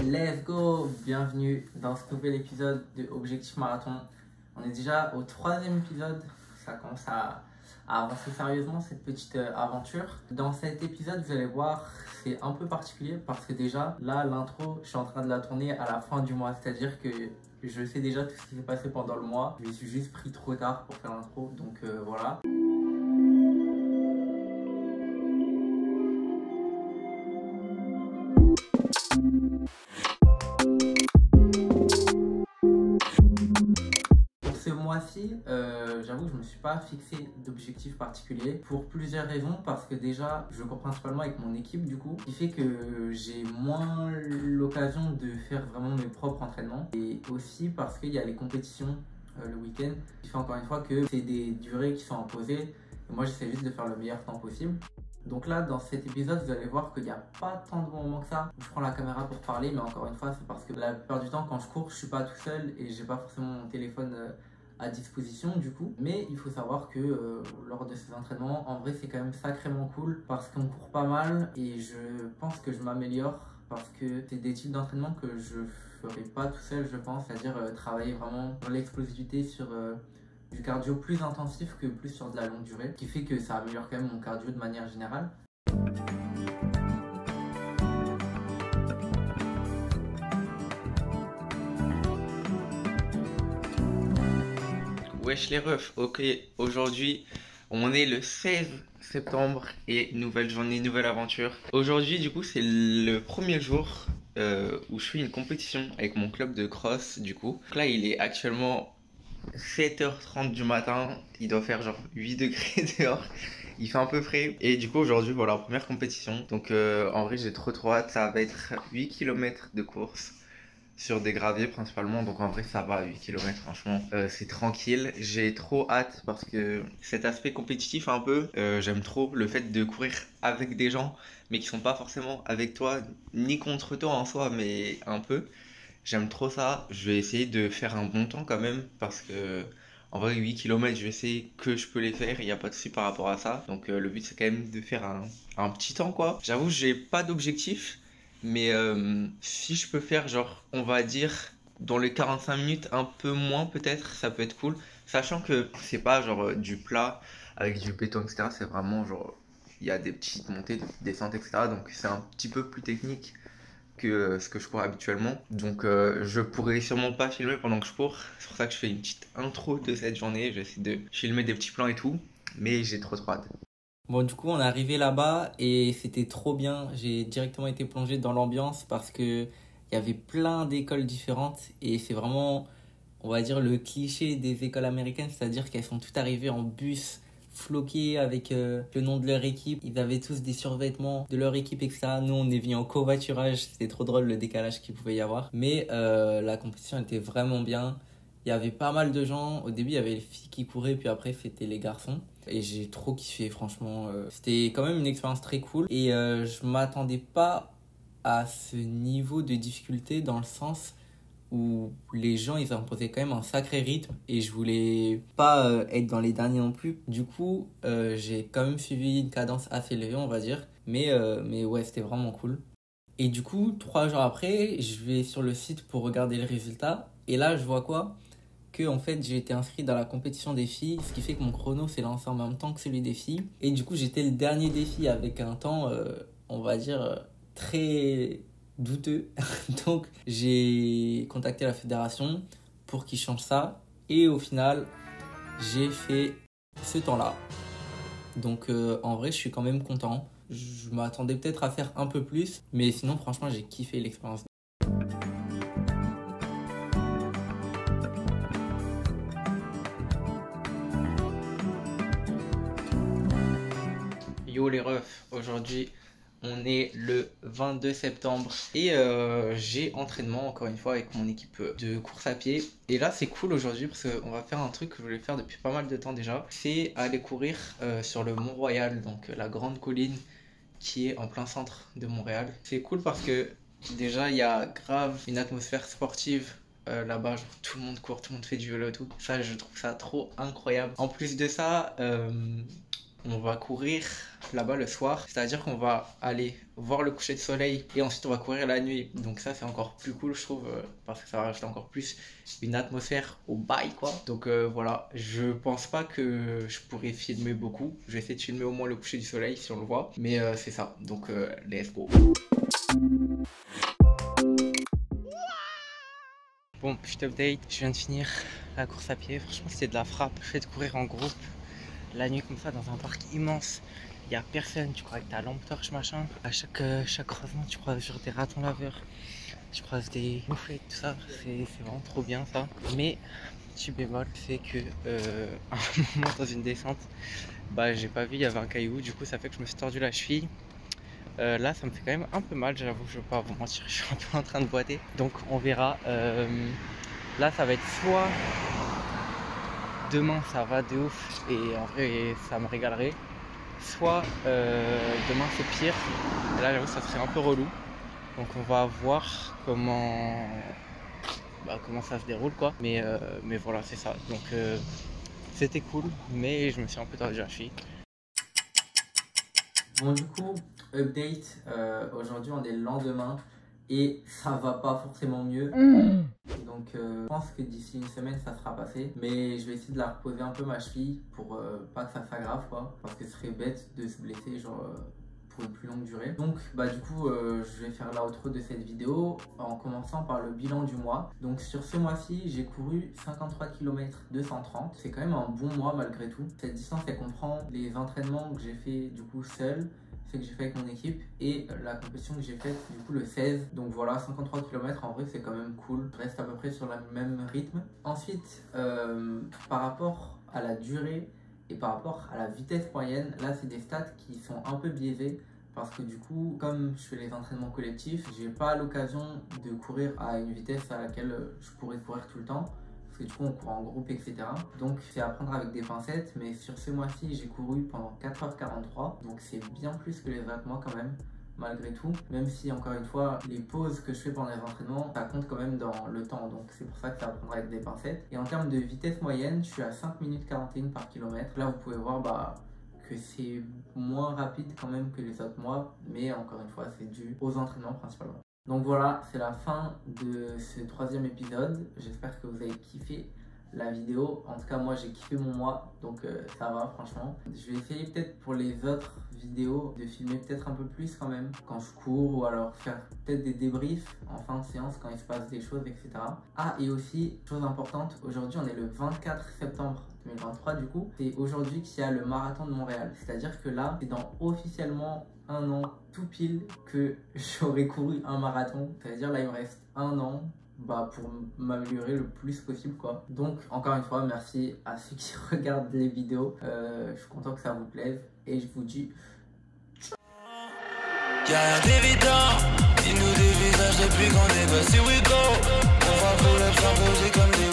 Let's go! Bienvenue dans ce nouvel épisode de Objectif Marathon. On est déjà au 3e épisode, ça commence à avancer sérieusement cette petite aventure. Dans cet épisode, vous allez voir, c'est un peu particulier parce que déjà, là, l'intro, je suis en train de la tourner à la fin du mois, c'est-à-dire que je sais déjà tout ce qui s'est passé pendant le mois. Je me suis juste pris trop tard pour faire l'intro, donc voilà. Ce mois-ci, j'avoue que je ne me suis pas fixé d'objectif particulier pour plusieurs raisons, parce que déjà je cours principalement avec mon équipe du coup, qui fait que j'ai moins l'occasion de faire vraiment mes propres entraînements, et aussi parce qu'il y a les compétitions le week-end, qui fait encore une fois que c'est des durées qui sont imposées et moi j'essaie juste de faire le meilleur temps possible. Donc là, dans cet épisode, vous allez voir qu'il n'y a pas tant de moments que ça où je prends la caméra pour parler, mais encore une fois, c'est parce que la plupart du temps, quand je cours, je suis pas tout seul et j'ai pas forcément mon téléphone à disposition du coup. Mais il faut savoir que lors de ces entraînements, en vrai, c'est quand même sacrément cool parce qu'on court pas mal et je pense que je m'améliore parce que c'est des types d'entraînement que je ferai pas tout seul, je pense, c'est-à-dire travailler vraiment sur l'explosivité, sur du cardio plus intensif que plus sur de la longue durée, qui fait que ça améliore quand même mon cardio de manière générale. Wesh les refs, ok, aujourd'hui on est le 16 septembre et nouvelle journée, nouvelle aventure. Aujourd'hui du coup c'est le premier jour où je fais une compétition avec mon club de cross du coup. Donc là il est actuellement 7h30 du matin, il doit faire genre 8 degrés dehors, il fait un peu frais. Et du coup aujourd'hui voilà, première compétition. Donc en vrai j'ai trop hâte, ça va être 8 km de course sur des graviers principalement, donc en vrai ça va, 8 km franchement c'est tranquille. J'ai trop hâte parce que cet aspect compétitif un peu, j'aime trop le fait de courir avec des gens mais qui sont pas forcément avec toi ni contre toi en soi, mais un peu. J'aime trop ça. Je vais essayer de faire un bon temps quand même parce que en vrai 8 km je vais essayer que je peux les faire, il n'y a pas de souci par rapport à ça. Donc le but c'est quand même de faire un petit temps quoi. J'avoue j'ai pas d'objectif, mais si je peux faire genre on va dire dans les 45 minutes un peu moins peut-être, ça peut être cool. Sachant que c'est pas genre du plat avec du béton etc. C'est vraiment genre il y a des petites montées, des petites descentes etc. Donc c'est un petit peu plus technique que ce que je cours habituellement. Donc je pourrais sûrement pas filmer pendant que je cours. C'est pour ça que je fais une petite intro de cette journée. J'essaie de filmer des petits plans et tout. Mais j'ai trop hâte. Bon, du coup, on est arrivé là-bas et c'était trop bien. J'ai directement été plongé dans l'ambiance parce que il y avait plein d'écoles différentes et c'est vraiment, on va dire, le cliché des écoles américaines, c'est-à-dire qu'elles sont toutes arrivées en bus floqués avec le nom de leur équipe. Ils avaient tous des survêtements de leur équipe, etc. Nous, on est venus en covoiturage. C'était trop drôle le décalage qu'il pouvait y avoir. Mais la compétition était vraiment bien. Il y avait pas mal de gens. Au début, il y avait les filles qui couraient, puis après, c'était les garçons. Et j'ai trop kiffé, franchement. C'était quand même une expérience très cool. Et je m'attendais pas à ce niveau de difficulté dans le sens où les gens ils imposaient quand même un sacré rythme et je voulais pas être dans les derniers non plus. Du coup, j'ai quand même suivi une cadence assez élevée, on va dire. Mais ouais, c'était vraiment cool. Et du coup, 3 jours après, je vais sur le site pour regarder les résultats. Et là, je vois quoi? Que en fait, j'ai été inscrit dans la compétition des filles, ce qui fait que mon chrono s'est lancé en même temps que celui des filles. Et du coup, j'étais le dernier des filles avec un temps, on va dire, très douteux. Donc, j'ai contacté la fédération pour qu'ils changent ça. Et au final, j'ai fait ce temps-là. Donc, en vrai, je suis quand même content. Je m'attendais peut-être à faire un peu plus. Mais sinon, franchement, j'ai kiffé l'expérience. Yo les refs, aujourd'hui on est le 22 septembre et j'ai entraînement encore une fois avec mon équipe de course à pied. Et là c'est cool aujourd'hui parce qu'on va faire un truc que je voulais faire depuis pas mal de temps déjà. C'est aller courir sur le Mont-Royal, donc la grande colline qui est en plein centre de Montréal. C'est cool parce que déjà il y a grave une atmosphère sportive là-bas, genre, tout le monde court, tout le monde fait du vélo et tout. Ça je trouve ça trop incroyable. En plus de ça, On va courir là-bas le soir, c'est-à-dire qu'on va aller voir le coucher de soleil et ensuite on va courir la nuit. Donc ça c'est encore plus cool je trouve parce que ça va rajouter encore plus une atmosphère au bail quoi. Donc voilà, je pense pas que je pourrais filmer beaucoup. Je vais essayer de filmer au moins le coucher du soleil si on le voit. Mais c'est ça, donc let's go. Bon, petit update, je viens de finir la course à pied. Franchement c'était de la frappe. Je fais de courir en groupe la nuit comme ça dans un parc immense, il n'y a personne, tu crois avec ta lampe torche machin, à chaque croisement tu croises sur des ratons laveurs, tu croises des moufettes, tout ça, c'est vraiment trop bien ça. Mais petit bémol, c'est que à un moment dans une descente, bah j'ai pas vu, il y avait un caillou, du coup ça fait que je me suis tordu la cheville. Là ça me fait quand même un peu mal, j'avoue, je vais pas vous mentir, je suis un peu en train de boiter, donc on verra. Là ça va être soit demain ça va de ouf et en vrai ça me régalerait, soit demain c'est pire et là j'avoue ça serait un peu relou, donc on va voir comment ça se déroule quoi, mais voilà c'est ça, donc c'était cool mais je me suis un peu tordu la cheville. Bon du coup update, aujourd'hui on est le lendemain et ça va pas forcément mieux. Donc je pense que d'ici une semaine ça sera passé. Mais je vais essayer de la reposer un peu ma cheville pour pas que ça s'aggrave quoi. Parce que ce serait bête de se blesser genre pour une plus longue durée. Donc bah du coup je vais faire l'outro de cette vidéo en commençant par le bilan du mois. Donc sur ce mois-ci j'ai couru 53 km 230. C'est quand même un bon mois malgré tout. Cette distance elle comprend les entraînements que j'ai fait du coup seul, que j'ai fait avec mon équipe et la compétition que j'ai faite du coup le 16. Donc voilà, 53 km en vrai c'est quand même cool, je reste à peu près sur le même rythme. Ensuite par rapport à la durée et par rapport à la vitesse moyenne, là c'est des stats qui sont un peu biaisés parce que du coup comme je fais les entraînements collectifs, j'ai pas l'occasion de courir à une vitesse à laquelle je pourrais courir tout le temps. Parce que du coup on court en groupe etc. Donc c'est à prendre avec des pincettes, mais sur ce mois-ci j'ai couru pendant 4h43, donc c'est bien plus que les autres mois quand même, malgré tout. Même si encore une fois les pauses que je fais pendant les entraînements ça compte quand même dans le temps, donc c'est pour ça que c'est à prendre avec des pincettes. Et en termes de vitesse moyenne, je suis à 5 minutes 41 par kilomètre. Là vous pouvez voir que c'est moins rapide quand même que les autres mois, mais encore une fois c'est dû aux entraînements principalement. Donc voilà, c'est la fin de ce 3e épisode. J'espère que vous avez kiffé la vidéo. En tout cas, moi j'ai kiffé mon mois, donc ça va franchement. Je vais essayer peut-être pour les autres vidéos de filmer peut-être un peu plus quand même quand je cours, ou alors faire peut-être des débriefs en fin de séance quand il se passe des choses, etc. Ah, et aussi, chose importante, aujourd'hui on est le 24 septembre 2023 du coup. C'est aujourd'hui qu'il y a le marathon de Montréal. C'est-à-dire que là, c'est dans officiellement un an tout pile que j'aurais couru un marathon. C'est-à-dire là il me reste un an pour m'améliorer le plus possible quoi. Donc encore une fois merci à ceux qui regardent les vidéos. Je suis content que ça vous plaise et je vous dis y'a rien d'évident, dis-nous des visages de plus grands débats, si we go. On va pour le s'imposer comme des